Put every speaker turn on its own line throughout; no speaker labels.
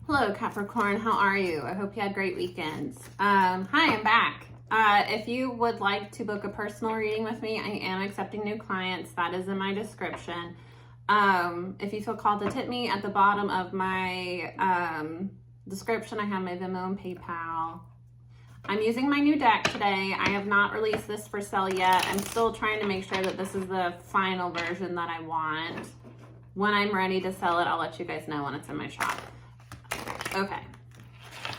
Hello, Capricorn. How are you? I hope you had great weekends. Hi, I'm back. If you would like to book a personal reading with me, I am accepting new clients. That is in my description. If you feel called to tip me, at the bottom of my description, I have my Venmo and PayPal. I'm using my new deck today. I have not released this for sale yet. I'm still trying to make sure that this is the final version that I want. When I'm ready to sell it, I'll let you guys know when it's in my shop. Okay,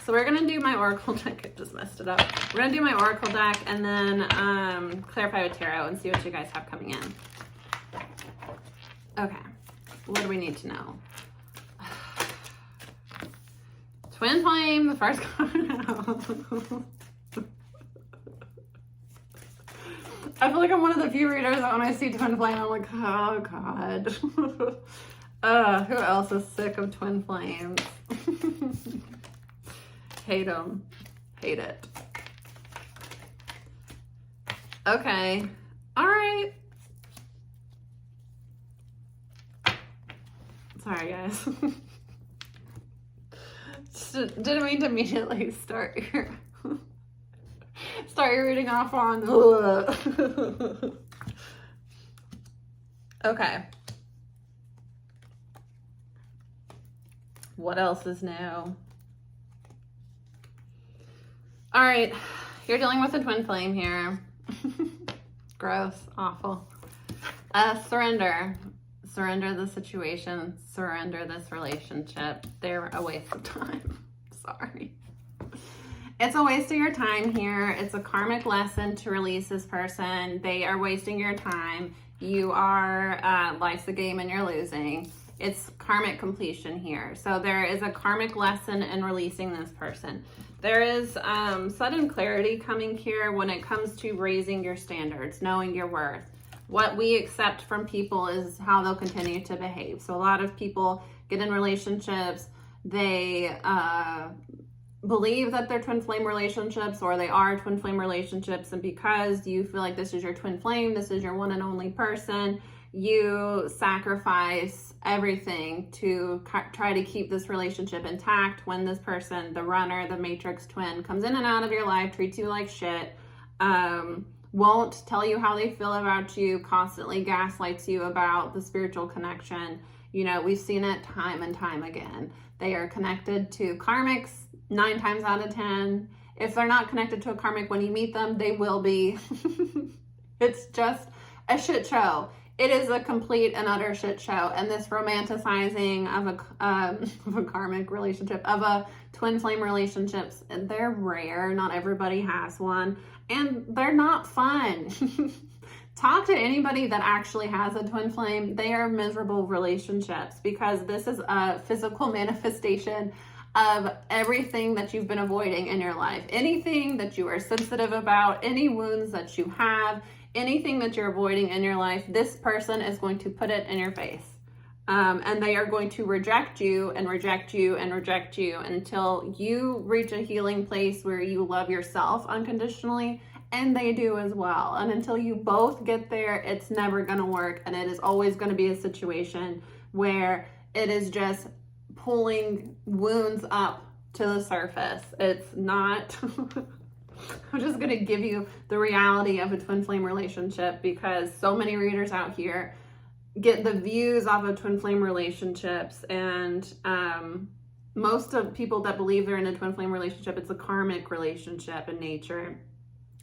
so we're gonna do my Oracle deck. I just messed it up. We're gonna do my Oracle deck and then clarify with Tarot and see what you guys have coming in. Okay, what do we need to know? Twin Flame, the first card out. I feel like I'm one of the few readers that when I see Twin Flame, I'm like, oh God. Who else is sick of Twin Flames? Hate them. Hate it. Okay. All right. Sorry, guys. Just didn't mean to immediately start your reading off on. Okay. What else is new? All right, you're dealing with a twin flame here. Gross, awful. Surrender. Surrender the situation. Surrender this relationship. They're a waste of time. Sorry. It's a waste of your time here. It's a karmic lesson to release this person. They are wasting your time. You are, life's a game and you're losing. It's karmic completion here. So there is a karmic lesson in releasing this person. There is sudden clarity coming here when it comes to raising your standards, knowing your worth. What we accept from people is how they'll continue to behave. So a lot of people get in relationships, they believe that they're twin flame relationships or they are twin flame relationships, and because you feel like this is your twin flame, this is your one and only person, you sacrifice everything to try to keep this relationship intact. When this person, the runner, the matrix twin, comes in and out of your life, treats you like shit, won't tell you how they feel about you, constantly gaslights you about the spiritual connection. You know, we've seen it time and time again. They are connected to karmics 9 times out of 10. If they're not connected to a karmic when you meet them, they will be. It's just a shit show. It is a complete and utter shit show. And this romanticizing of a karmic relationship, of a twin flame relationships, they're rare. Not everybody has one. And they're not fun. Talk to anybody that actually has a twin flame. They are miserable relationships because this is a physical manifestation of everything that you've been avoiding in your life. Anything that you are sensitive about, any wounds that you have, anything that you're avoiding in your life, this person is going to put it in your face. And they are going to reject you and reject you and reject you until you reach a healing place where you love yourself unconditionally, and they do as well. And until you both get there, it's never going to work. And it is always going to be a situation where it is just pulling wounds up to the surface. It's not... I'm just going to give you the reality of a twin flame relationship because so many readers out here get the views off of twin flame relationships, and most of people that believe they're in a twin flame relationship, it's a karmic relationship in nature.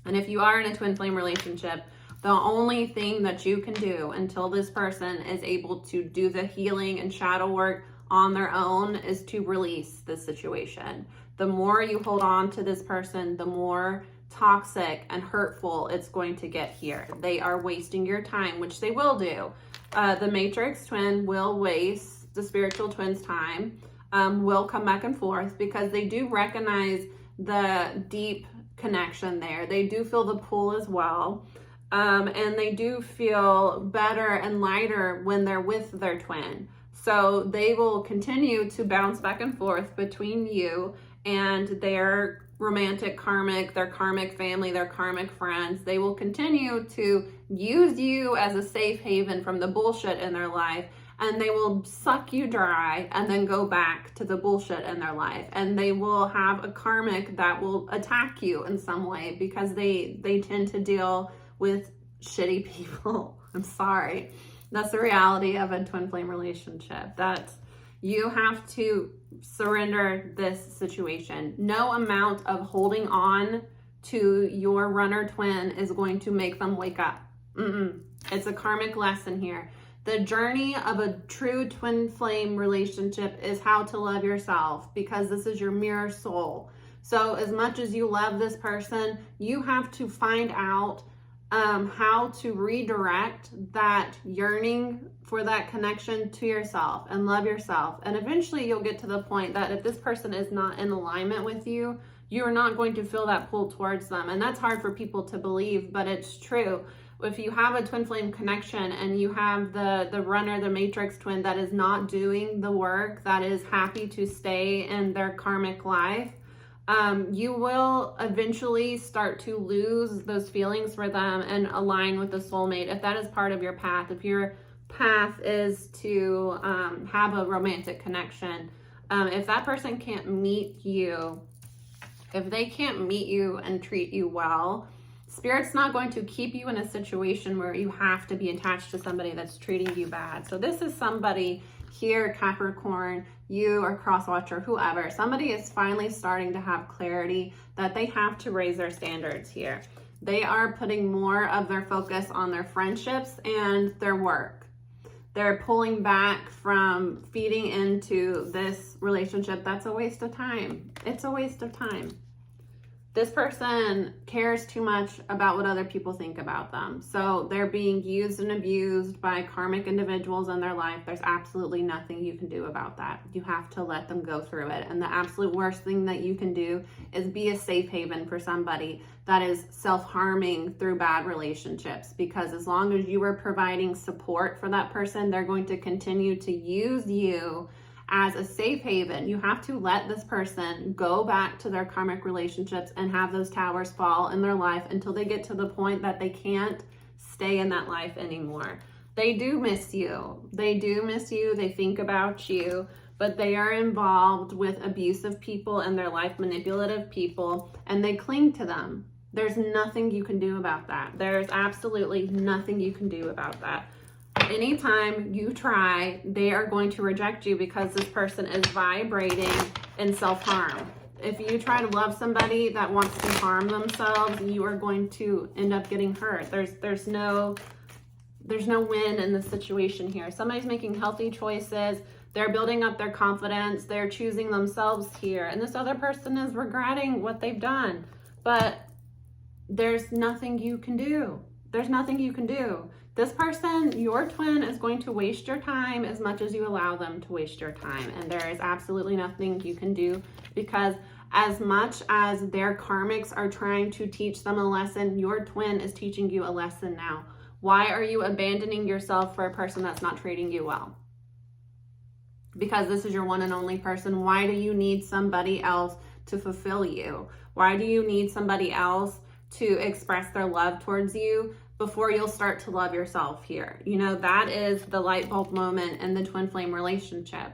And if you are in a twin flame relationship, the only thing that you can do until this person is able to do the healing and shadow work on their own is to release the situation. The more you hold on to this person, the more toxic and hurtful it's going to get here. They are wasting your time, which they will do. The matrix twin will waste the spiritual twin's time, will come back and forth because they do recognize the deep connection there. They do feel the pull as well. And they do feel better and lighter when they're with their twin. So they will continue to bounce back and forth between you and their romantic karmic, their karmic family, their karmic friends. They will continue to use you as a safe haven from the bullshit in their life and they will suck you dry and then go back to the bullshit in their life. And they will have a karmic that will attack you in some way because they tend to deal with shitty people. I'm sorry. That's the reality of a twin flame relationship. That you have to surrender this situation. No amount of holding on to your runner twin is going to make them wake up. It's a karmic lesson here. The journey of a true twin flame relationship is how to love yourself, because this is your mirror soul. So as much as you love this person, you have to find out how to redirect that yearning for that connection to yourself and love yourself. And eventually you'll get to the point that if this person is not in alignment with you, you're not going to feel that pull towards them. And that's hard for people to believe, but it's true. If you have a twin flame connection and you have the runner, the matrix twin that is not doing the work, that is happy to stay in their karmic life, you will eventually start to lose those feelings for them and align with the soulmate. If that is part of your path, if your path is to have a romantic connection, if that person can't meet you, if they can't meet you and treat you well, Spirit's not going to keep you in a situation where you have to be attached to somebody that's treating you bad. So this is somebody here, Capricorn, you or crosswatcher, whoever, somebody is finally starting to have clarity that they have to raise their standards here. They are putting more of their focus on their friendships and their work. They're pulling back from feeding into this relationship that's a waste of time. It's a waste of time. This person cares too much about what other people think about them. So they're being used and abused by karmic individuals in their life. There's absolutely nothing you can do about that. You have to let them go through it. And the absolute worst thing that you can do is be a safe haven for somebody that is self-harming through bad relationships. Because as long as you are providing support for that person, they're going to continue to use you as a safe haven. You have to let this person go back to their karmic relationships and have those towers fall in their life until they get to the point that they can't stay in that life anymore. They do miss you. They do miss you. They think about you, but they are involved with abusive people in their life, manipulative people, and they cling to them. There's nothing you can do about that. There's absolutely nothing you can do about that. Anytime you try, they are going to reject you because this person is vibrating in self-harm. If you try to love somebody that wants to harm themselves, you are going to end up getting hurt. There's no win in this situation here. Somebody's making healthy choices. They're building up their confidence. They're choosing themselves here. And this other person is regretting what they've done. But there's nothing you can do. There's nothing you can do. This person, your twin, is going to waste your time as much as you allow them to waste your time. And there is absolutely nothing you can do, because as much as their karmics are trying to teach them a lesson, your twin is teaching you a lesson now. Why are you abandoning yourself for a person that's not treating you well? Because this is your one and only person. Why do you need somebody else to fulfill you? Why do you need somebody else to express their love towards you before you'll start to love yourself here? You know, that is the light bulb moment in the twin flame relationship.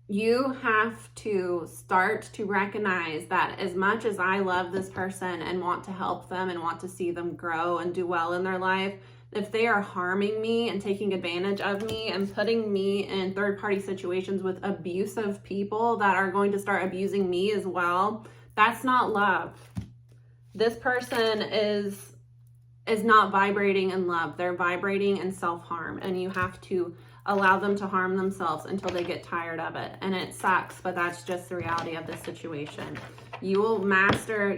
You have to start to recognize that as much as I love this person and want to help them and want to see them grow and do well in their life, if they are harming me and taking advantage of me and putting me in third-party situations with abusive people that are going to start abusing me as well, that's not love. This person is not vibrating in love. They're vibrating in self-harm, and you have to allow them to harm themselves until they get tired of it. And it sucks, but that's just the reality of this situation. You will master,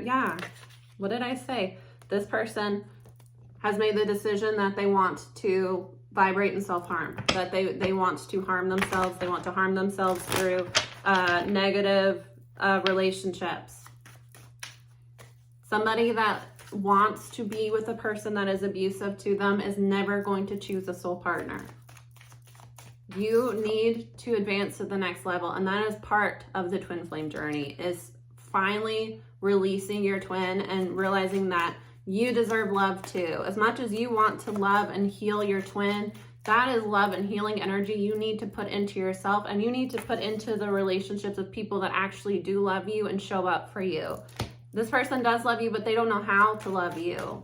what did I say? This person has made the decision that they want to vibrate in self-harm, that they want to harm themselves. They want to harm themselves through negative relationships. Somebody that wants to be with a person that is abusive to them is never going to choose a soul partner. You need to advance to the next level, and that is part of the twin flame journey, is finally releasing your twin and realizing that you deserve love too. As much as you want to love and heal your twin, That is love and healing energy you need to put into yourself, and you need to put into the relationships with people that actually do love you and show up for you. This person does love you, but they don't know how to love you,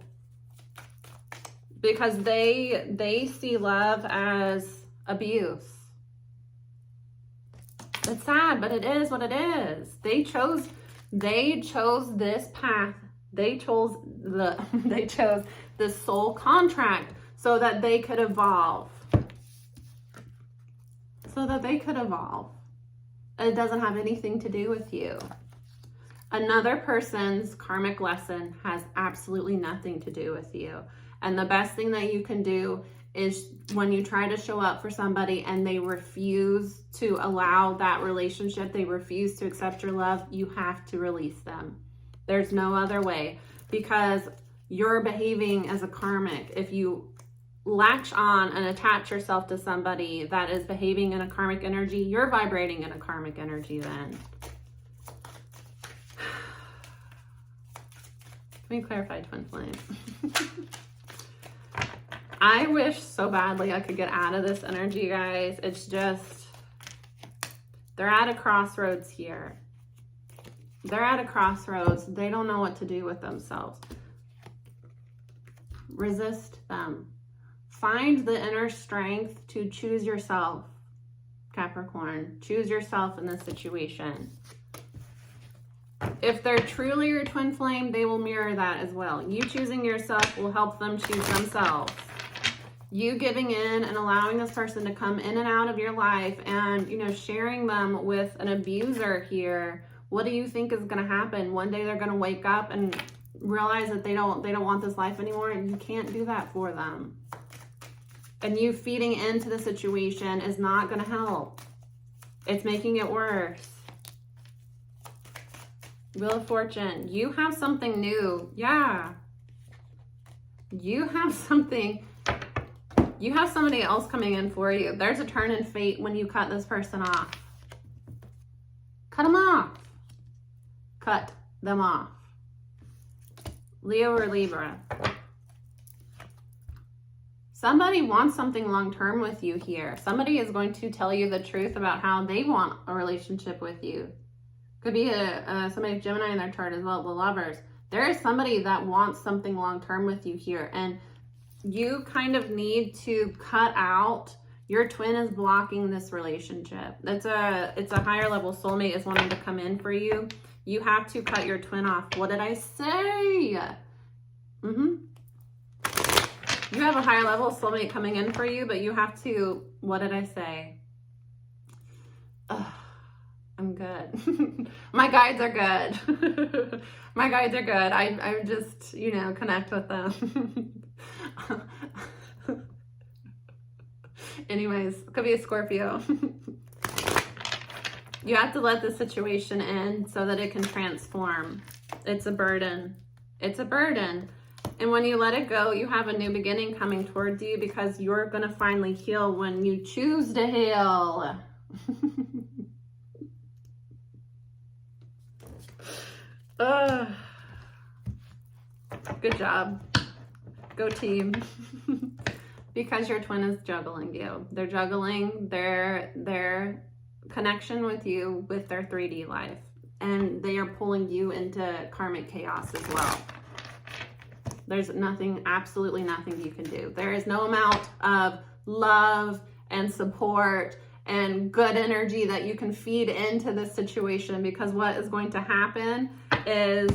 because they see love as abuse. It's sad, but it is what it is. They chose this path. They chose this soul contract so that they could evolve. So that they could evolve. It doesn't have anything to do with you. Another person's karmic lesson has absolutely nothing to do with you. And the best thing that you can do is when you try to show up for somebody and they refuse to allow that relationship, they refuse to accept your love, you have to release them. There's no other way, because you're behaving as a karmic. If you latch on and attach yourself to somebody that is behaving in a karmic energy, you're vibrating in a karmic energy then. Let me clarify, twin flame. I wish so badly I could get out of this energy, guys. It's just, they're at a crossroads here. They're at a crossroads. They don't know what to do with themselves. Resist them. Find the inner strength to choose yourself, Capricorn. Choose yourself in this situation. If they're truly your twin flame, they will mirror that as well. You choosing yourself will help them choose themselves. You giving in and allowing this person to come in and out of your life and, you know, sharing them with an abuser here, what do you think is going to happen? One day they're going to wake up and realize that they don't want this life anymore, and you can't do that for them. And you feeding into the situation is not going to help. It's making it worse. Wheel of Fortune. You have something new. Yeah. You have something. You have somebody else coming in for you. There's a turn in fate when you cut this person off. Cut them off. Cut them off. Leo or Libra. Somebody wants something long-term with you here. Somebody is going to tell you the truth about how they want a relationship with you. Could be somebody Gemini in their chart as well, the Lovers. There is somebody that wants something long-term with you here, and you kind of need to cut out. Your twin is blocking this relationship. It's a higher level soulmate is wanting to come in for you. You have to cut your twin off. What did I say? You have a higher level soulmate coming in for you, but you have to, what did I say? Ugh, I'm good. My guides are good. My guides are good. I just, you know, connect with them. Anyways, could be a Scorpio. You have to let the situation end so that it can transform. It's a burden. It's a burden. And when you let it go, you have a new beginning coming towards you, because you're going to finally heal when you choose to heal. Good job. Go team. Because your twin is juggling you. They're juggling their connection with you with their 3D life. And they are pulling you into karmic chaos as well. There's nothing, absolutely nothing you can do. There is no amount of love and support and good energy that you can feed into this situation, because what is going to happen is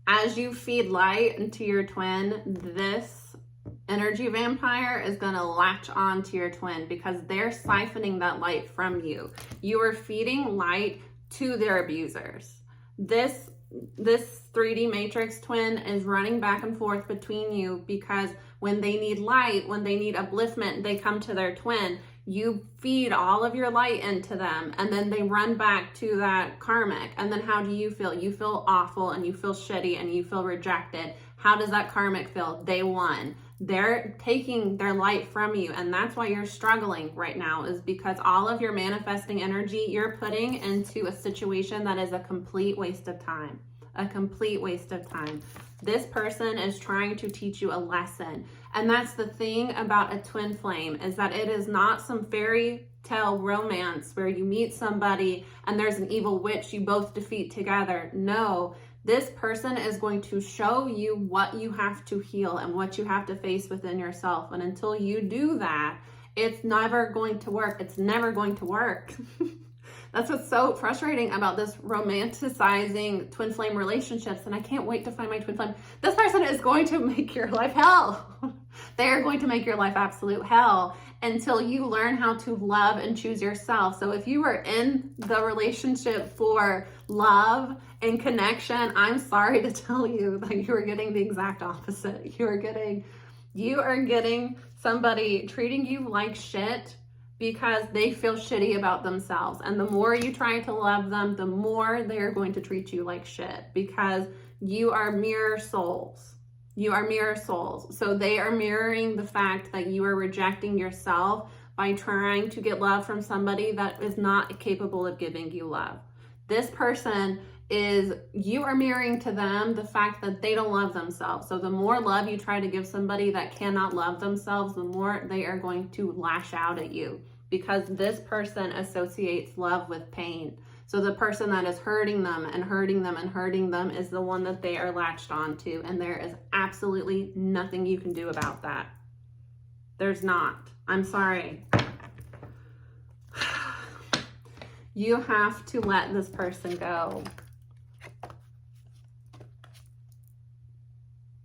as you feed light into your twin, this energy vampire is going to latch on to your twin, because they're siphoning that light from you. You are feeding light to their abusers. This 3D matrix twin is running back and forth between you, because when they need light, when they need upliftment, they come to their twin. You feed all of your light into them, and then they run back to that karmic. And then how do you feel? You feel awful, and you feel shitty, and you feel rejected. How does that karmic feel? They won. They're taking their light from you, and that's why you're struggling right now, is because all of your manifesting energy you're putting into a situation that is a complete waste of time. A complete waste of time. This person is trying to teach you a lesson. And that's the thing about a twin flame, is that it is not some fairy tale romance where you meet somebody and there's an evil witch you both defeat together. No, this person is going to show you what you have to heal and what you have to face within yourself. And until you do that, it's never going to work. It's never going to work. That's what's so frustrating about this romanticizing twin flame relationships. And I can't wait to find my twin flame. This person is going to make your life hell. They are going to make your life absolute hell until you learn how to love and choose yourself. So if you are in the relationship for love and connection, I'm sorry to tell you that you are getting the exact opposite. You are getting somebody treating you like shit because they feel shitty about themselves. And the more you try to love them, the more they're going to treat you like shit, because you are mirror souls. You are mirror souls. So they are mirroring the fact that you are rejecting yourself by trying to get love from somebody that is not capable of giving you love. This person you are mirroring to them the fact that they don't love themselves. So the more love you try to give somebody that cannot love themselves, the more they are going to lash out at you, because this person associates love with pain. So the person that is hurting them and hurting them and hurting them is the one that they are latched onto. And there is absolutely nothing you can do about that. There's not. I'm sorry. You have to let this person go.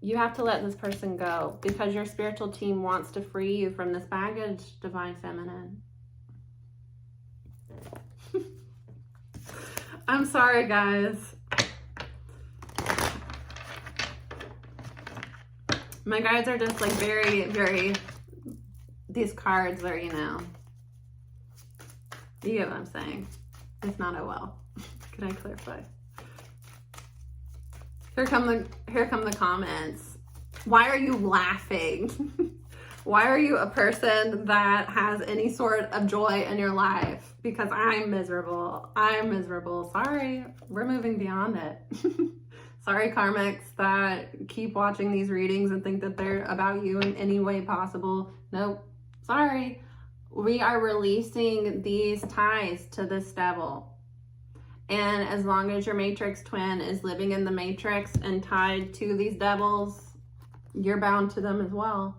You have to let this person go because your spiritual team wants to free you from this baggage, Divine Feminine. I'm sorry, guys. My guides are just like very, very, these cards are, you know, you get what I'm saying. If not, I will. Can I clarify? Here come the comments. Why are you laughing? Why are you a person that has any sort of joy in your life? Because I'm miserable. I'm miserable. Sorry, we're moving beyond it. Sorry, karmics that keep watching these readings and think that they're about you in any way possible. Nope. Sorry. We are releasing these ties to this devil. And as long as your matrix twin is living in the matrix and tied to these devils, you're bound to them as well.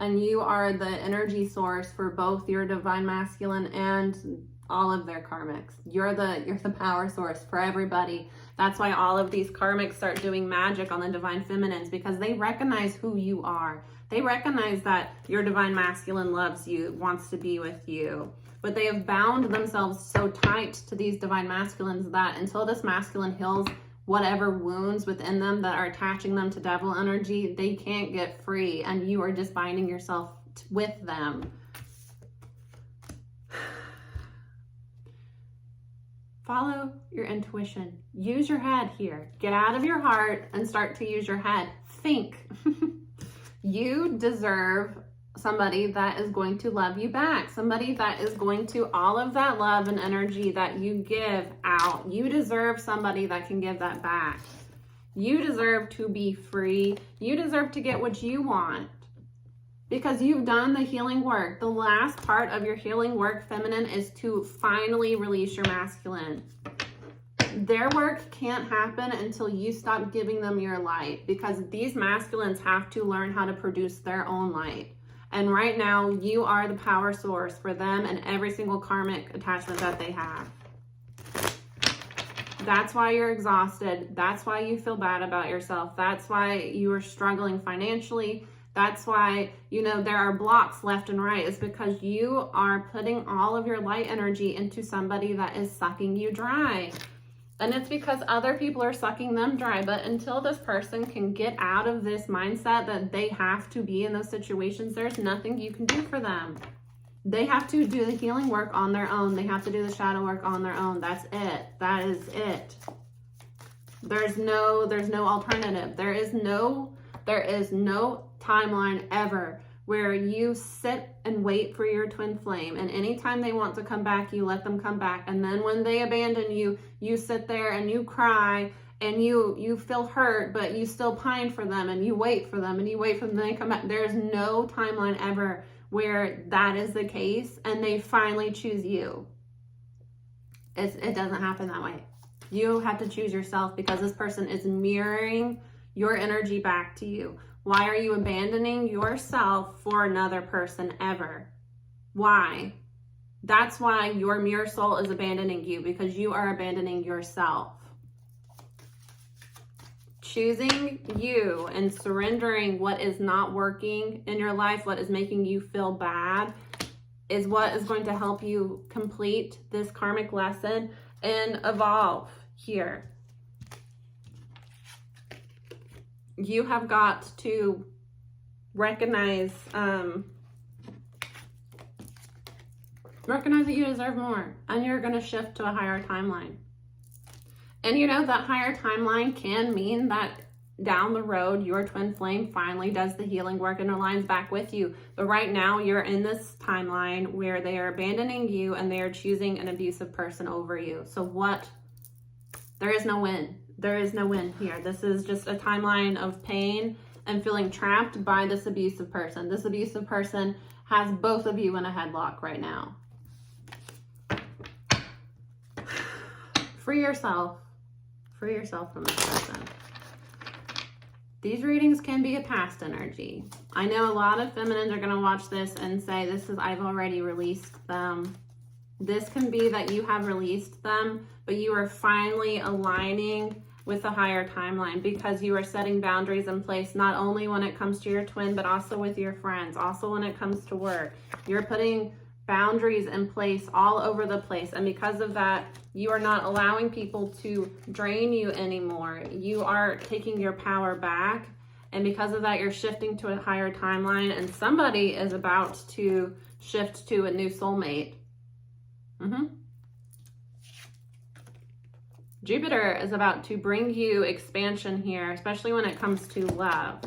And you are the energy source for both your divine masculine and all of their karmics. You're the power source for everybody. That's why all of these karmics start doing magic on the divine feminines, because they recognize who you are. They recognize that your divine masculine loves you, wants to be with you. But they have bound themselves so tight to these divine masculines that until this masculine heals whatever wounds within them that are attaching them to devil energy, they can't get free, and you are just binding yourself with them. Follow your intuition. Use your head here. Get out of your heart and start to use your head. Think. You deserve somebody that is going to love you back. Somebody that is going to, all of that love and energy that you give out, you deserve somebody that can give that back. You deserve to be free. You deserve to get what you want because you've done the healing work. The last part of your healing work, feminine, is to finally release your masculine. Their work can't happen until you stop giving them your light, because these masculines have to learn how to produce their own light. And right now, you are the power source for them and every single karmic attachment that they have. That's why you're exhausted. That's why you feel bad about yourself. That's why you are struggling financially. That's why, you know, there are blocks left and right. It's because you are putting all of your light energy into somebody that is sucking you dry. And it's because other people are sucking them dry. But until this person can get out of this mindset that they have to be in those situations, there's nothing you can do for them. They have to do the healing work on their own. They have to do the shadow work on their own. That's it. That is it. There's no alternative. There is no timeline ever where you sit and wait for your twin flame, and anytime they want to come back, you let them come back. And then when they abandon you, you sit there and you cry and you feel hurt, but you still pine for them, and you wait for them, and you wait for them to come back. There's no timeline ever where that is the case and they finally choose you. It doesn't happen that way. You have to choose yourself, because this person is mirroring your energy back to you. Why are you abandoning yourself for another person ever? Why? That's why your mirror soul is abandoning you, because you are abandoning yourself. Choosing you and surrendering what is not working in your life, what is making you feel bad, is what is going to help you complete this karmic lesson and evolve here. You have got to recognize that you deserve more, and you're going to shift to a higher timeline. And you know, that higher timeline can mean that down the road, your twin flame finally does the healing work and aligns back with you. But right now, you're in this timeline where they are abandoning you and they are choosing an abusive person over you. So what? There is no win. There is no win here. This is just a timeline of pain and feeling trapped by this abusive person. This abusive person has both of you in a headlock right now. Free yourself. Free yourself from this person. These readings can be a past energy. I know a lot of feminines are going to watch this and say, I've already released them. This can be that you have released them, but you are finally aligning with a higher timeline, because you are setting boundaries in place, not only when it comes to your twin, but also with your friends, also when it comes to work. You're putting boundaries in place all over the place. And because of that, you are not allowing people to drain you anymore. You are taking your power back. And because of that, you're shifting to a higher timeline, and somebody is about to shift to a new soulmate. Jupiter is about to bring you expansion here, especially when it comes to love.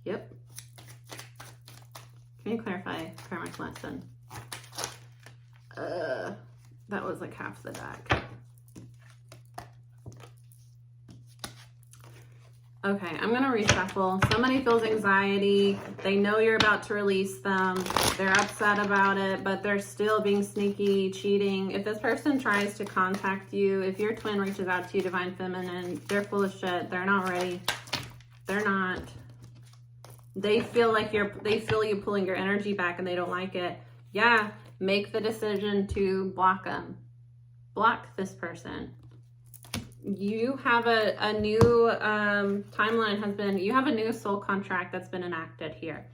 Yep. Can you clarify karmic lesson? That was like half the deck. Okay, I'm going to reshuffle. Somebody feels anxiety. They know you're about to release them. They're upset about it, but they're still being sneaky, cheating. If this person tries to contact you, if your twin reaches out to you, Divine Feminine, they're full of shit. They're not ready. They're not. They feel like they feel you pulling your energy back and they don't like it. Yeah, make the decision to block them. Block this person. You have a new timeline you have a new soul contract that's been enacted here.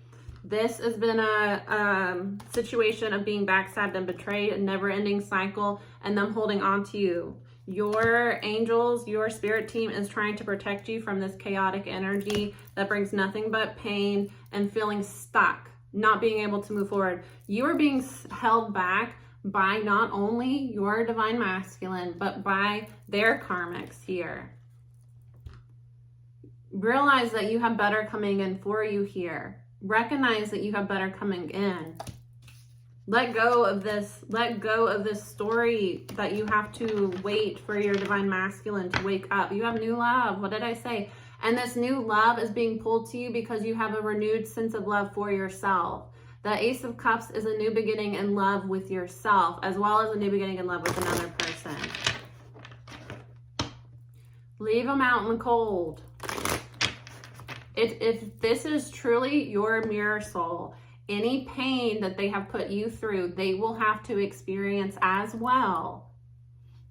This has been a situation of being backstabbed and betrayed, a never-ending cycle, and them holding on to you. Your angels, your spirit team is trying to protect you from this chaotic energy that brings nothing but pain and feeling stuck, not being able to move forward. You are being held back by not only your divine masculine, but by their karmics here. Realize that you have better coming in for you here. Recognize that you have better coming in. Let go of this story that you have to wait for your divine masculine to wake up. You have new love. What did I say? And this new love is being pulled to you because you have a renewed sense of love for yourself. The Ace of Cups is a new beginning in love with yourself, as well as a new beginning in love with another person. Leave them out in the cold. If this is truly your mirror soul, any pain that they have put you through, they will have to experience as well,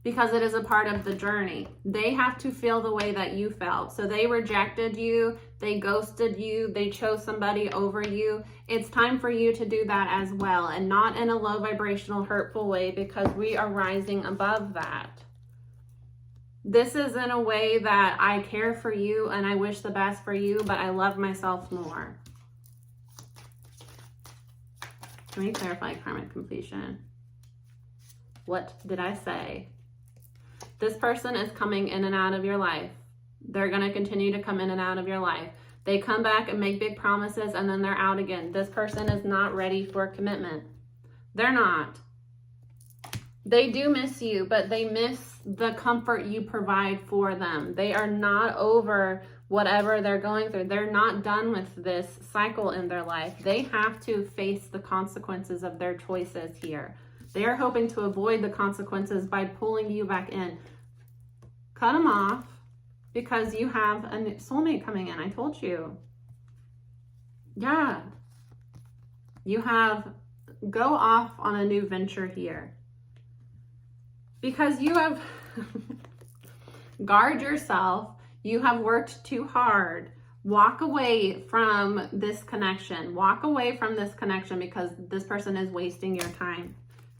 because it is a part of the journey. They have to feel the way that you felt. So they rejected you, they ghosted you, they chose somebody over you. It's time for you to do that as well, and not in a low vibrational, hurtful way, because we are rising above that. This is in a way that I care for you and I wish the best for you, but I love myself more. Let me clarify karmic completion. What did I say? This person is coming in and out of your life. They're going to continue to come in and out of your life. They come back and make big promises and then they're out again. This person is not ready for commitment. They're not. They do miss you, but they miss the comfort you provide for them. They are not over whatever they're going through. They're not done with this cycle in their life. They have to face the consequences of their choices here. They are hoping to avoid the consequences by pulling you back in. Cut them off because you have a new soulmate coming in. I told you. Yeah. You have, go off on a new venture here. Because you have guard yourself. You have worked too hard. Walk away from this connection. Walk away from this connection because this person is wasting your time.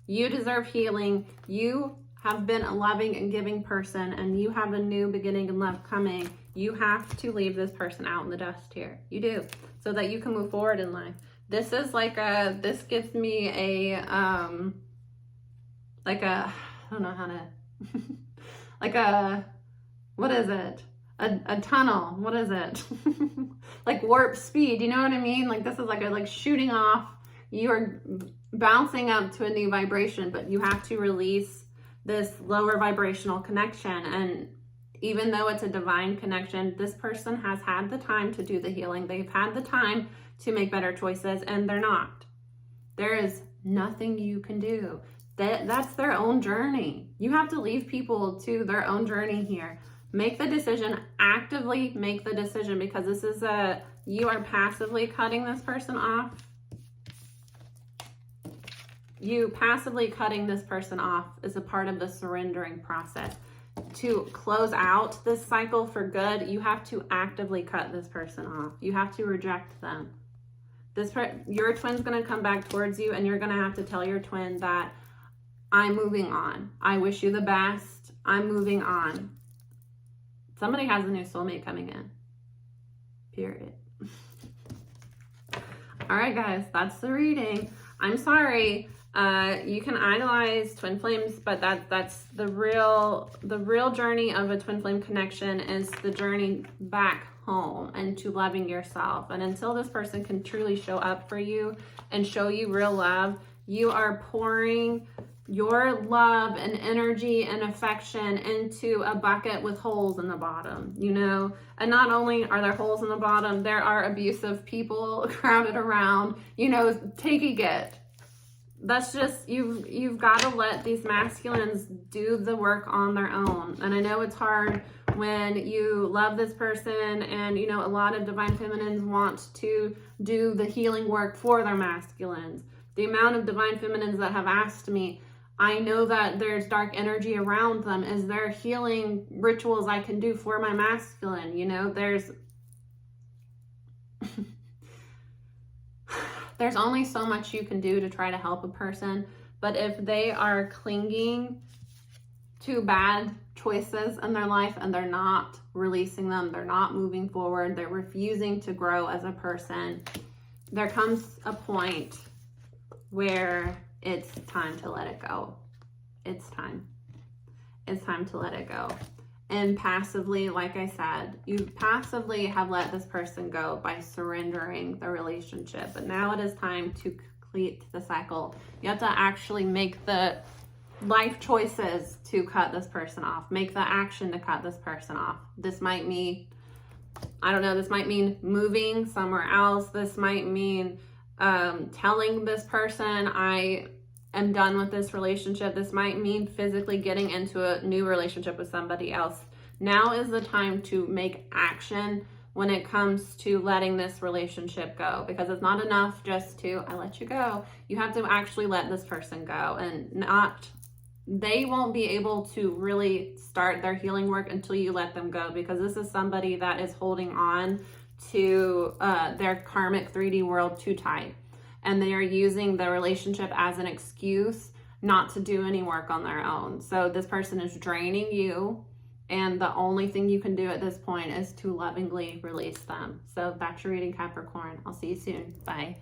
You deserve healing. You have been a loving and giving person, and you have a new beginning in love coming. You have to leave this person out in the dust here. You do, so that you can move forward in life. This is like a, this gives me a, like a, I don't know how to, like a, what is it? A tunnel. What is it? Like warp speed. You know what I mean? Like this is like a, like shooting off. You are bouncing up to a new vibration, but you have to release this lower vibrational connection. And even though it's a divine connection, this person has had the time to do the healing. They've had the time to make better choices, and they're not. There is nothing you can do. That's their own journey. You have to leave people to their own journey here. Make the decision, actively make the decision, because this is a, you are passively cutting this person off. You passively cutting this person off is a part of the surrendering process. To close out this cycle for good, you have to actively cut this person off. You have to reject them. Your twin's going to come back towards you, and you're going to have to tell your twin that I'm moving on. I wish you the best. I'm moving on. Somebody has a new soulmate coming in. Period. All right, guys, that's the reading. I'm sorry. You can idolize twin flames, but that's the real journey of a twin flame connection is the journey back home and to loving yourself. And until this person can truly show up for you and show you real love, you are pouring your love and energy and affection into a bucket with holes in the bottom, you know? And not only are there holes in the bottom, there are abusive people crowded around, you know, taking it. That's just, you've got to let these masculines do the work on their own. And I know it's hard when you love this person, and you know, a lot of divine feminines want to do the healing work for their masculines. The amount of divine feminines that have asked me, I know that there's dark energy around them. Is there healing rituals I can do for my masculine? You know, there's only so much you can do to try to help a person. But if they are clinging to bad choices in their life and they're not releasing them, they're not moving forward, they're refusing to grow as a person, there comes a point where it's time to let it go. It's time. It's time to let it go. And passively, like I said, you passively have let this person go by surrendering the relationship. But now it is time to complete the cycle. You have to actually make the life choices to cut this person off. Make the action to cut this person off. This might mean, I don't know, this might mean moving somewhere else. This might mean telling this person I am done with this relationship. This might mean physically getting into a new relationship with somebody else. Now is the time to make action when it comes to letting this relationship go, because it's not enough just to, I let you go. You have to actually let this person go, and not, they won't be able to really start their healing work until you let them go, because this is somebody that is holding on to their karmic 3D world too tight. And they are using the relationship as an excuse not to do any work on their own. So this person is draining you, and the only thing you can do at this point is to lovingly release them. So that's your reading, Capricorn. I'll see you soon. Bye.